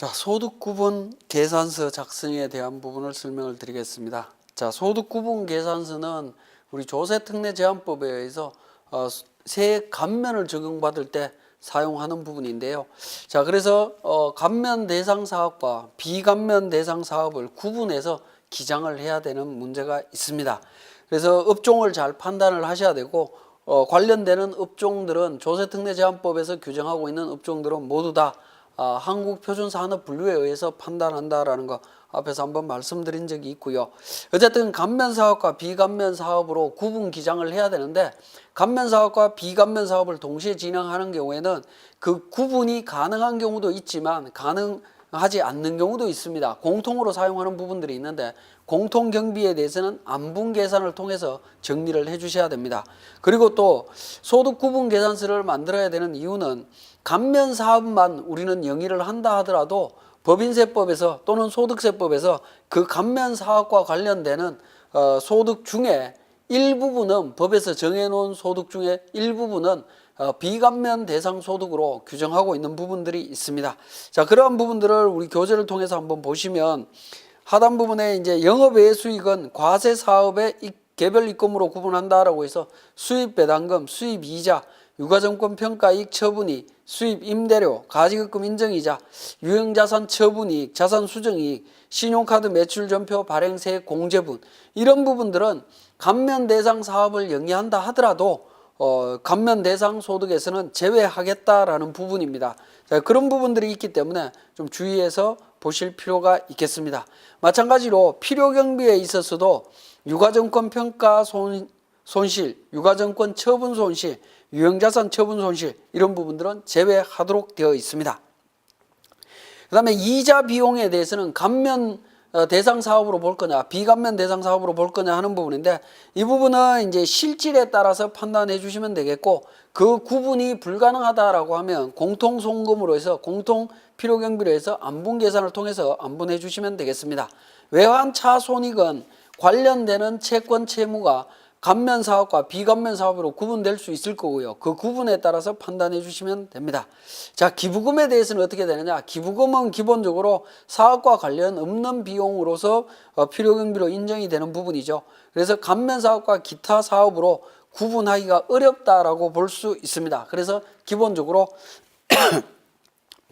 자, 소득구분 계산서 작성에 대한 부분을 설명을 드리겠습니다. 자, 소득구분 계산서는 우리 조세특례제한법에 의해서 세액 감면을 적용받을 때 사용하는 부분인데요. 자, 그래서 감면 대상 사업과 비감면 대상 사업을 구분해서 기장을 해야 되는 문제가 있습니다. 그래서 업종을 잘 판단을 하셔야 되고 관련되는 업종들은 조세특례제한법에서 규정하고 있는 업종들은 모두 다 한국표준산업분류에 의해서 판단한다라는 거 앞에서 한번 말씀드린 적이 있고요. 어쨌든 감면 사업과 비감면 사업으로 구분 기장을 해야 되는데 감면 사업과 비감면 사업을 동시에 진행하는 경우에는 그 구분이 가능한 경우도 있지만 가능하지 않는 경우도 있습니다. 공통으로 사용하는 부분들이 있는데 공통경비에 대해서는 안분 계산을 통해서 정리를 해 주셔야 됩니다. 그리고 또 소득구분계산서를 만들어야 되는 이유는 감면 사업만 우리는 영위를 한다 하더라도 법인세법에서 또는 소득세법에서 그 감면 사업과 관련되는 소득 중에 일부분은 법에서 정해놓은 소득 중에 일부분은 비감면 대상 소득으로 규정하고 있는 부분들이 있습니다. 자, 그러한 부분들을 우리 교재를 통해서 한번 보시면 하단 부분에 이제 영업외 수익은 과세 사업의 개별 입금으로 구분한다라고 해서 수입 배당금, 수입 이자, 유가증권 평가이익 처분이익, 수입 임대료, 가지급금 인정이자, 유형자산 처분이익, 자산 수정이익, 신용카드 매출 전표 발행세액 공제분 이런 부분들은 감면 대상 사업을 영위한다 하더라도 감면 대상 소득에서는 제외하겠다라는 부분입니다. 자, 그런 부분들이 있기 때문에 좀 주의해서 보실 필요가 있겠습니다. 마찬가지로 필요경비에 있어서도 유가증권 평가 손실, 유가증권 처분 손실, 유형자산 처분 손실 이런 부분들은 제외하도록 되어 있습니다. 그 다음에 이자 비용에 대해서는 감면 대상 사업으로 볼 거냐 비감면 대상 사업으로 볼 거냐 하는 부분인데 이 부분은 이제 실질에 따라서 판단해 주시면 되겠고 그 구분이 불가능하다라고 하면 공통송금으로 해서 공통필요경비로 해서 안분 계산을 통해서 안분해 주시면 되겠습니다. 외환차 손익은 관련되는 채권 채무가 감면 사업과 비감면 사업으로 구분될 수 있을 거고요. 그 구분에 따라서 판단해 주시면 됩니다. 자, 기부금에 대해서는 어떻게 되느냐? 기부금은 기본적으로 사업과 관련 없는 비용으로서 필요경비로 인정이 되는 부분이죠. 그래서 감면 사업과 기타 사업으로 구분하기가 어렵다라고 볼 수 있습니다. 그래서 기본적으로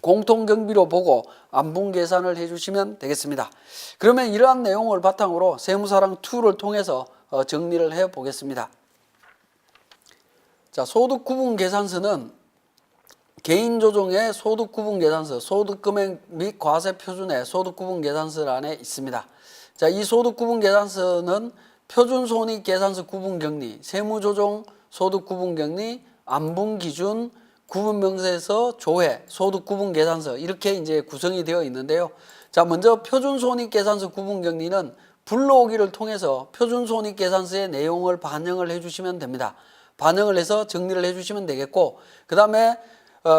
공통경비로 보고 안분 계산을 해주시면 되겠습니다. 그러면 이러한 내용을 바탕으로 세무사랑2를 통해서 정리를 해 보겠습니다. 자, 소득구분계산서는 개인조정의 소득구분계산서, 소득금액 및 과세표준의 소득구분계산서 안에 있습니다. 자, 이 소득구분계산서는 표준손익계산서 구분경리, 세무조정 소득구분경리, 안분기준, 구분명세서, 조회, 소득구분계산서 이렇게 이제 구성이 되어 있는데요. 자, 먼저 표준손익계산서 구분경리는 불러오기를 통해서 표준손익계산서의 내용을 반영을 해주시면 됩니다. 반영을 해서 정리를 해주시면 되겠고 그 다음에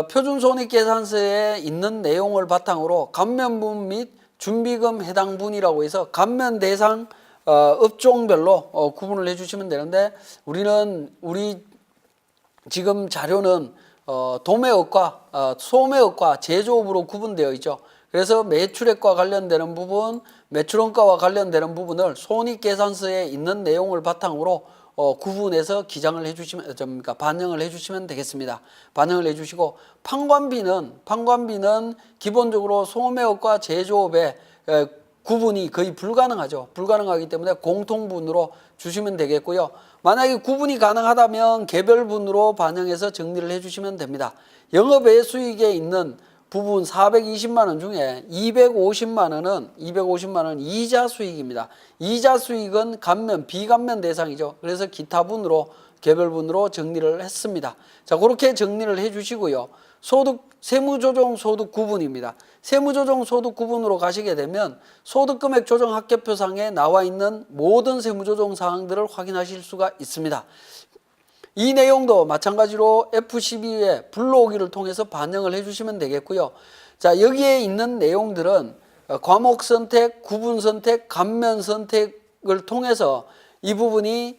표준손익계산서에 있는 내용을 바탕으로 감면분 및 준비금 해당분이라고 해서 감면 대상 업종별로 구분을 해주시면 되는데 우리 지금 자료는 도매업과 소매업과 제조업으로 구분되어 있죠. 그래서 매출액과 관련되는 부분, 매출원가와 관련되는 부분을 손익계산서에 있는 내용을 바탕으로 구분해서 기장을 해주시면, 반영을 해주시면 되겠습니다. 반영을 해주시고 판관비는 기본적으로 소매업과 제조업의 구분이 거의 불가능하죠. 불가능하기 때문에 공통분으로 주시면 되겠고요. 만약에 구분이 가능하다면 개별분으로 반영해서 정리를 해주시면 됩니다. 영업외 수익에 있는 부분 420만 원 중에 250만 원은 이자 수익입니다. 이자 수익은 감면, 비감면 대상이죠. 그래서 기타분으로 개별분으로 정리를 했습니다. 자, 그렇게 정리를 해 주시고요. 세무조정 소득 구분입니다. 세무조정 소득 구분으로 가시게 되면 소득금액 조정 합계표상에 나와 있는 모든 세무조정 사항들을 확인하실 수가 있습니다. 이 내용도 마찬가지로 F12에 불러오기를 통해서 반영을 해주시면 되겠고요. 자, 여기에 있는 내용들은 과목 선택, 구분 선택, 감면 선택을 통해서 이 부분이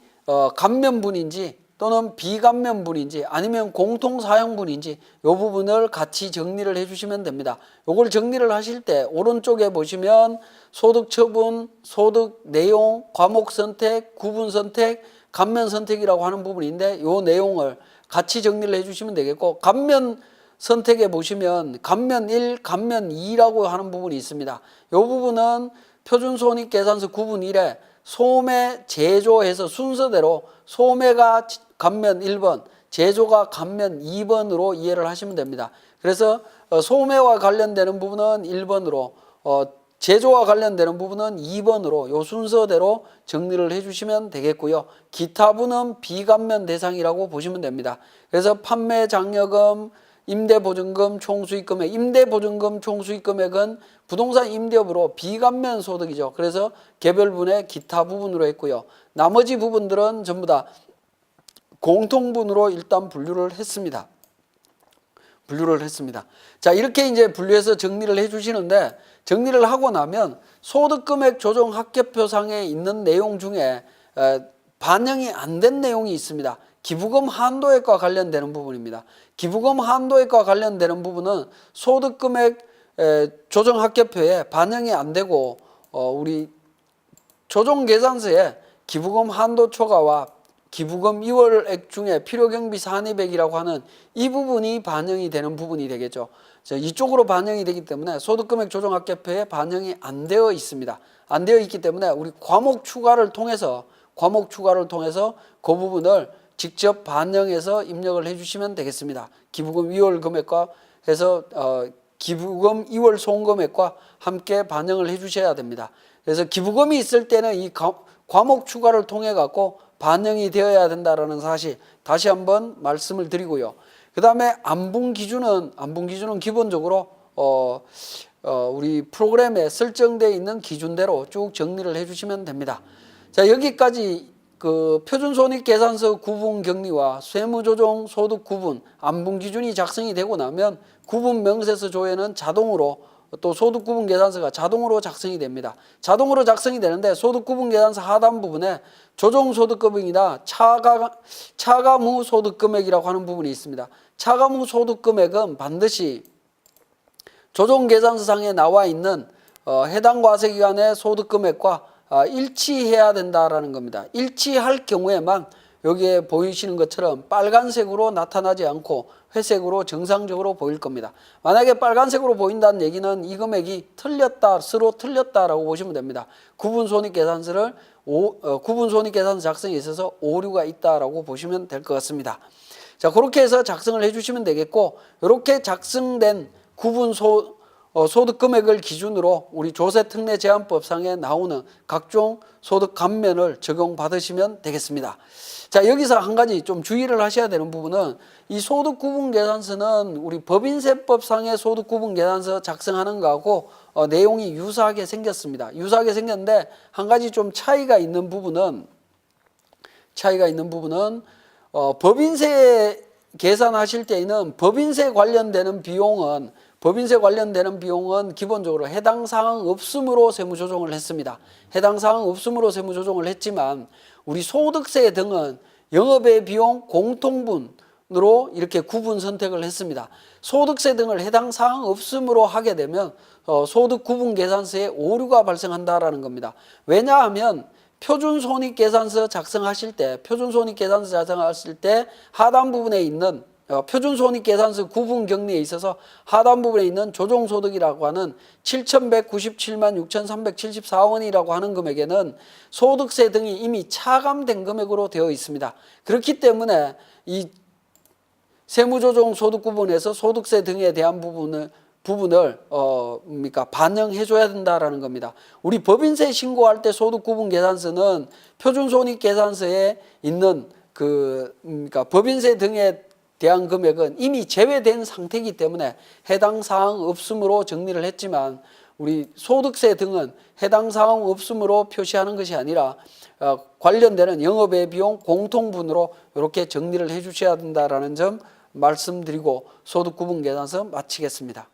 감면분인지 또는 비감면분인지 아니면 공통사용분인지 이 부분을 같이 정리를 해주시면 됩니다. 이걸 정리를 하실 때 오른쪽에 보시면 소득처분, 소득내용, 과목선택, 구분선택, 감면선택이라고 하는 부분인데 이 내용을 같이 정리를 해주시면 되겠고, 감면 선택에 보시면 감면 1, 감면 2라고 하는 부분이 있습니다. 이 부분은 표준손익계산서 구분 1에 소매, 제조해서 순서대로 소매가 감면 1번, 제조가 감면 2번으로 이해를 하시면 됩니다. 그래서 소매와 관련되는 부분은 1번으로, 제조와 관련되는 부분은 2번으로 요 순서대로 정리를 해주시면 되겠고요. 기타분은 비감면 대상이라고 보시면 됩니다. 그래서 판매 장려금, 임대보증금, 총수익금액, 임대보증금, 총수익금액은 부동산 임대업으로 비감면 소득이죠. 그래서 개별분의 기타 부분으로 했고요. 나머지 부분들은 전부 다 공통분으로 일단 분류를 했습니다. 자, 이렇게 이제 분류해서 정리를 해주시는데, 정리를 하고 나면 소득금액 조정 합계표상에 있는 내용 중에 반영이 안 된 내용이 있습니다. 기부금 한도액과 관련되는 부분입니다. 기부금 한도액과 관련되는 부분은 소득금액 조정 합계표에 반영이 안 되고, 우리 조정계산서에 기부금 한도 초과와 기부금 이월액 중에 필요경비 산입액이라고 하는 이 부분이 반영이 되는 부분이 되겠죠. 이쪽으로 반영이 되기 때문에 소득금액 조정합계표에 반영이 안 되어 있습니다. 안 되어 있기 때문에 우리 과목 추가를 통해서 그 부분을 직접 반영해서 입력을 해주시면 되겠습니다. 기부금 이월 금액과 해서 기부금 이월 송금액과 함께 반영을 해주셔야 됩니다. 그래서 기부금이 있을 때는 이 과목 추가를 통해 갖고 반영이 되어야 된다라는 사실 다시 한번 말씀을 드리고요. 그 다음에 안분 기준은 기본적으로 우리 프로그램에 설정되어 있는 기준대로 쭉 정리를 해주시면 됩니다. 자, 여기까지 그 표준손익계산서 구분 격리와 세무조정 소득 구분 안분 기준이 작성이 되고 나면 구분 명세서 조회는 자동으로, 또 소득구분계산서가 자동으로 작성이 됩니다. 자동으로 작성이 되는데 소득구분계산서 하단 부분에 조정소득금액이나 차감후 소득금액이라고 하는 부분이 있습니다. 차감후 소득금액은 반드시 조정계산서상에 나와 있는 해당 과세기간의 소득금액과 일치해야 된다라는 겁니다. 일치할 경우에만 여기에 보이시는 것처럼 빨간색으로 나타나지 않고 회색으로 정상적으로 보일 겁니다. 만약에 빨간색으로 보인다는 얘기는 이 금액이 서로 틀렸다라고 보시면 됩니다. 구분손익계산서 작성에 있어서 오류가 있다라고 보시면 될 것 같습니다. 자, 그렇게 해서 작성을 해주시면 되겠고, 이렇게 작성된 소득금액을 기준으로 우리 조세특례제한법상에 나오는 각종 소득 감면을 적용받으시면 되겠습니다. 자, 여기서 한 가지 좀 주의를 하셔야 되는 부분은, 이 소득구분계산서는 우리 법인세법상의 소득구분계산서 작성하는 거하고 내용이 유사하게 생겼습니다. 유사하게 생겼는데 한 가지 좀 차이가 있는 부분은 법인세 계산하실 때에는 법인세 관련되는 비용은 기본적으로 해당 사항 없음으로 세무조정을 했습니다. 해당 사항 없음으로 세무조정을 했지만 우리 소득세 등은 영업의 비용 공통분으로 이렇게 구분 선택을 했습니다. 소득세 등을 해당 사항 없음으로 하게 되면 소득구분계산서에 오류가 발생한다라는 겁니다. 왜냐하면 표준손익계산서 작성하실 때 하단 부분에 있는 표준손익계산서 구분격리에 있어서 하단 부분에 있는 조정소득이라고 하는 7,197만 6,374원이라고 하는 금액에는 소득세 등이 이미 차감된 금액으로 되어 있습니다. 그렇기 때문에 이 세무조정 소득구분에서 소득세 등에 대한 부분을 반영해 줘야 된다라는 겁니다. 우리 법인세 신고할 때 소득구분계산서는 표준손익계산서에 있는 법인세 등에 대한 금액은 이미 제외된 상태이기 때문에 해당 사항 없음으로 정리를 했지만, 우리 소득세 등은 해당 사항 없음으로 표시하는 것이 아니라 관련되는 영업의 비용 공통분으로 이렇게 정리를 해 주셔야 된다라는 점 말씀드리고 소득구분계산서 마치겠습니다.